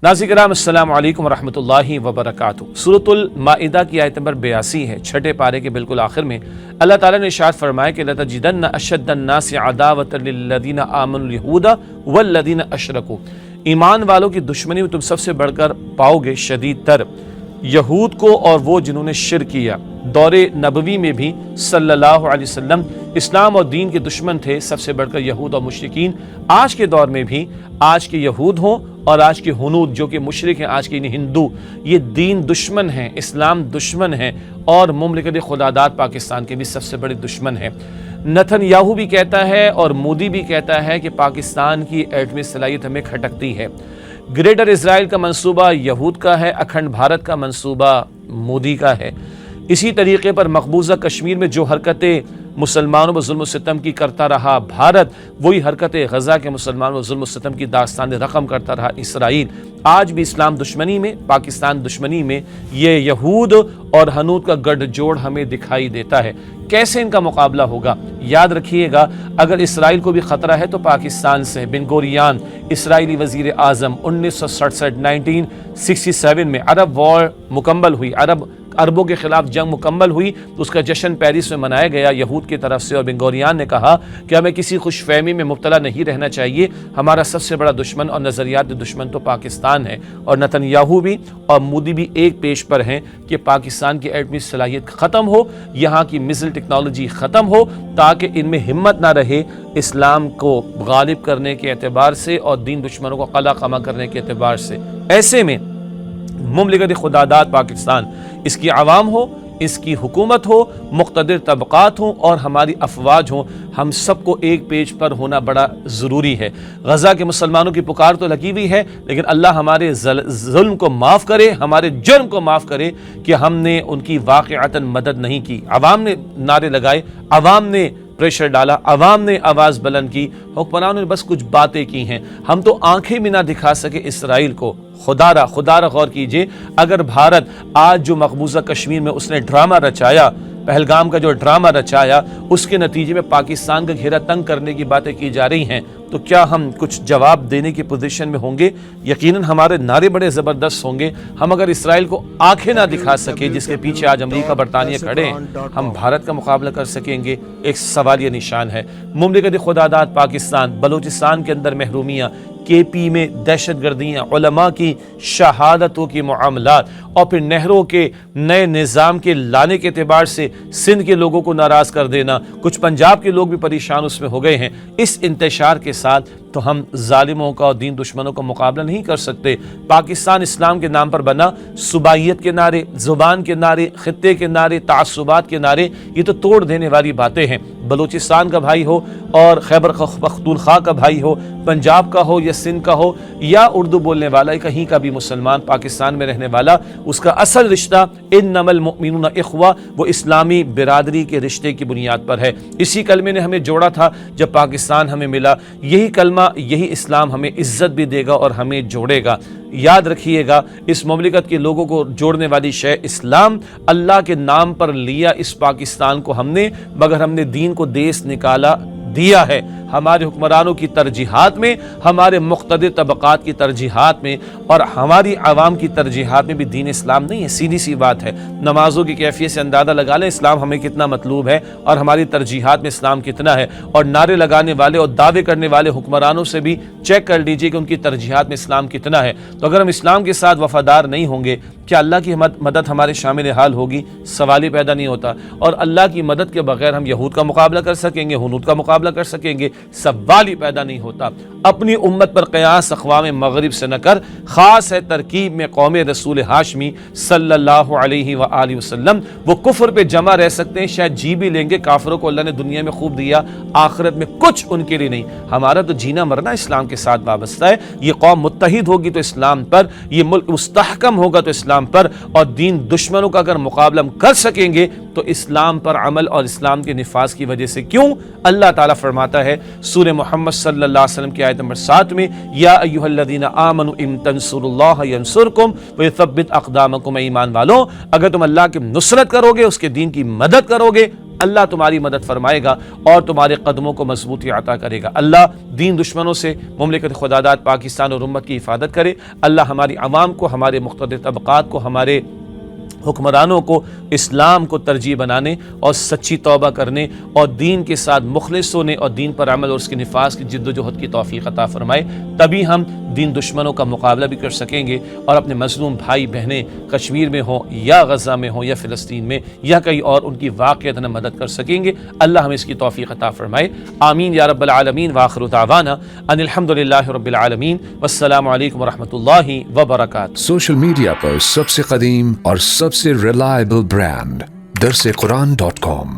ناظرین کرام السلام علیکم ورحمۃ اللہ وبرکاتہ۔ سورۃ المائدہ کی آیت نمبر 82 ہے، چھٹے پارے کے بالکل آخر میں اللہ تعالیٰ نے ارشاد فرمایا کہ لَتَجِدَنَّ أَشَدَّ النَّاسِ عَدَاوَةً لِلَّذِينَ آمَنُوا الْيَهُودَ وَالَّذِينَ أَشْرَكُوا، ایمان والوں کی دشمنی میں تم سب سے بڑھ کر پاؤ گے شدید تر یہود کو اور وہ جنہوں نے شرک کیا۔ دور نبوی میں بھی صلی اللہ علیہ وسلم اسلام اور دین کے دشمن تھے، سب سے بڑھ کر یہود اور مشرکین۔ آج کے دور میں بھی آج کے یہود ہوں اور آج کے ہنود جو کہ مشرک ہیں، آج کے ہندو، یہ دین دشمن ہیں، اسلام دشمن ہیں اور مملکت خداداد پاکستان کے بھی سب سے بڑے دشمن ہیں۔ نتن یاہو بھی کہتا ہے اور مودی بھی کہتا ہے کہ پاکستان کی ایٹمی صلاحیت ہمیں کھٹکتی ہے۔ گریٹر اسرائیل کا منصوبہ یہود کا ہے، اکھنڈ بھارت کا منصوبہ مودی کا ہے۔ اسی طریقے پر مقبوضہ کشمیر میں جو حرکتیں مسلمانوں پر ظلم و ستم کی کرتا رہا بھارت، وہی حرکت غزہ کے مسلمانوں پر ظلم و ستم کی داستان رقم کرتا رہا اسرائیل۔ آج بھی اسلام دشمنی میں، پاکستان دشمنی میں یہ یہود اور ہنود کا گٹھ جوڑ ہمیں دکھائی دیتا ہے۔ کیسے ان کا مقابلہ ہوگا؟ یاد رکھیے گا، اگر اسرائیل کو بھی خطرہ ہے تو پاکستان سے۔ بن گوریان اسرائیلی وزیر اعظم 1967 میں عرب وار مکمل ہوئی، عربوں کے خلاف جنگ مکمل ہوئی تو اس کا جشن پیرس میں منایا گیا یہود کی طرف سے، اور بن گوریان نے کہا کہ ہمیں کسی خوش فہمی میں مبتلا نہیں رہنا چاہیے، ہمارا سب سے بڑا دشمن اور نظریات دشمن تو پاکستان ہے۔ اور نتن یاہو بھی اور مودی بھی ایک پیش پر ہیں کہ پاکستان کی ایٹمی صلاحیت ختم ہو، یہاں کی میزائل ٹیکنالوجی ختم ہو، تاکہ ان میں ہمت نہ رہے اسلام کو غالب کرنے کے اعتبار سے اور دین دشمنوں کو قلع قمع کرنے کے اعتبار سے۔ ایسے میں مملکت خداداد پاکستان، اس کی عوام ہو، اس کی حکومت ہو، مقتدر طبقات ہوں اور ہماری افواج ہوں، ہم سب کو ایک پیج پر ہونا بڑا ضروری ہے۔ غزہ کے مسلمانوں کی پکار تو لگی ہوئی ہے، لیکن اللہ ہمارے ظلم کو معاف کرے، ہمارے جرم کو معاف کرے کہ ہم نے ان کی واقعتاً مدد نہیں کی۔ عوام نے نعرے لگائے، عوام نے پریشر ڈالا، عوام نے آواز بلند کی، حکمرانوں نے بس کچھ باتیں کی ہیں۔ ہم تو آنکھیں بھی نہ دکھا سکے اسرائیل کو۔ خدا را غور کیجئے، اگر بھارت آج جو مقبوضہ کشمیر میں اس نے ڈرامہ رچایا، پہلگام کا جو ڈرامہ رچایا، اس کے نتیجے میں پاکستان کا گھیرا تنگ کرنے کی باتیں کی جا رہی ہیں، تو کیا ہم کچھ جواب دینے کی پوزیشن میں ہوں گے؟ یقیناً ہمارے نعرے بڑے زبردست ہوں گے۔ ہم اگر اسرائیل کو آنکھیں نہ دکھا سکے، جس کے پیچھے آج امریکہ برطانیہ کھڑے ہیں، ہم بھارت کا مقابلہ کر سکیں گے؟ ایک سوالیہ نشان ہے۔ مملکت خداداد پاکستان، بلوچستان کے اندر محرومیاں، کے پی میں دہشت گردیاں، علماء کی شہادتوں کی معاملات، اور پھر نہروں کے نئے نظام کے لانے کے اعتبار سے سندھ کے لوگوں کو ناراض کر دینا، کچھ پنجاب کے لوگ بھی پریشان اس میں ہو گئے ہیں۔ اس انتشار کے ساتھ تو ہم ظالموں کا اور دین دشمنوں کا مقابلہ نہیں کر سکتے۔ پاکستان اسلام کے نام پر بنا، صوبائیت کے نعرے، زبان کے نعرے، خطے کے نعرے، تعصبات کے نعرے، یہ تو توڑ دینے والی باتیں ہیں۔ بلوچستان کا بھائی ہو اور خیبر پختونخوا کا بھائی ہو، پنجاب کا ہو یا سندھ کا ہو یا اردو بولنے والا کہیں کا بھی مسلمان پاکستان میں رہنے والا، اس کا اصل رشتہ انما المؤمنون اخوہ، وہ اسلامی برادری کے رشتے کی بنیاد پر ہے۔ اسی کلمے نے ہمیں جوڑا تھا جب پاکستان ہمیں ملا، یہی کلمہ، یہی اسلام ہمیں عزت بھی دے گا اور ہمیں جوڑے گا۔ یاد رکھیے گا، اس مملکت کے لوگوں کو جوڑنے والی شے اسلام، اللہ کے نام پر لیا اس پاکستان کو ہم نے، مگر ہم نے دین کو دیس نکالا دیا ہے۔ ہمارے حکمرانوں کی ترجیحات میں، ہمارے مقتدر طبقات کی ترجیحات میں اور ہماری عوام کی ترجیحات میں بھی دین اسلام نہیں ہے۔ سیدھی سی بات ہے، نمازوں کی کیفیت سے اندازہ لگا لیں اسلام ہمیں کتنا مطلوب ہے اور ہماری ترجیحات میں اسلام کتنا ہے، اور نعرے لگانے والے اور دعوے کرنے والے حکمرانوں سے بھی چیک کر لیجئے کہ ان کی ترجیحات میں اسلام کتنا ہے۔ تو اگر ہم اسلام کے ساتھ وفادار نہیں ہوں گے، کیا اللہ کی مدد ہمارے شامل حال ہوگی؟ سوال ہی پیدا نہیں ہوتا۔ اور اللہ کی مدد کے بغیر ہم یہود کا مقابلہ کر سکیں گے، ہنود کا مقابلہ کر سکیں گے؟ سوال ہی پیدا نہیں ہوتا۔ اپنی امت پر قیاس اقوام مغرب سے نہ کر، خاص ہے ترکیب میں قوم رسول ہاشمی صلی اللہ علیہ وآلہ وسلم۔ وہ کفر پہ جمع رہ سکتے ہیں، شاید جی بھی لیں گے، کافروں کو اللہ نے دنیا میں خوب دیا، آخرت میں کچھ ان کے لیے نہیں۔ ہمارا تو جینا مرنا اسلام کے ساتھ وابستہ ہے۔ یہ قوم متحد ہوگی تو اسلام پر، یہ ملک مستحکم ہوگا تو اسلام پر، اور دین دشمنوں کا اگر مقابلہ ہم کر سکیں گے تو اسلام پر عمل اور اسلام کے نفاذ کی وجہ سے۔ کیوں؟ اللہ تعالیٰ فرماتا ہے سورہ محمد صلی اللہ علیہ وسلم کی آیت نمبر 7 میں، یا ایھا الذین آمنوا ان تنصروا اللہ ینصرکم ویثبت اقدامکم، ایمان والوں اگر تم اللہ کی نصرت کرو گے، اس کے دین کی مدد کرو گے، اللہ تمہاری مدد فرمائے گا اور تمہارے قدموں کو مضبوطی عطا کرے گا۔ اللہ دین دشمنوں سے مملکت خداداد پاکستان اور امت کی حفاظت کرے۔ اللہ ہماری عوام کو، ہمارے مختلف طبقات کو، ہمارے حکمرانوں کو اسلام کو ترجیح بنانے اور سچی توبہ کرنے اور دین کے ساتھ مخلص ہونے اور دین پر عمل اور اس کے نفاذ کی جد و جہد کی توفیق عطا فرمائے۔ تبھی ہم دین دشمنوں کا مقابلہ بھی کر سکیں گے اور اپنے مظلوم بھائی بہنیں کشمیر میں ہوں یا غزہ میں ہوں یا فلسطین میں یا کہیں اور ان کی واقعتاً مدد کر سکیں گے۔ اللہ ہمیں اس کی توفیق عطا فرمائے، آمین یا رب العالمین۔ وآخر دعوانا ان الحمد للہ رب العالمین، والسلام علیکم ورحمۃ اللہ وبرکاتہ۔ سوشل میڈیا پر سب سے قدیم اور سب سے ریلائبل برانڈ درسقرآن.com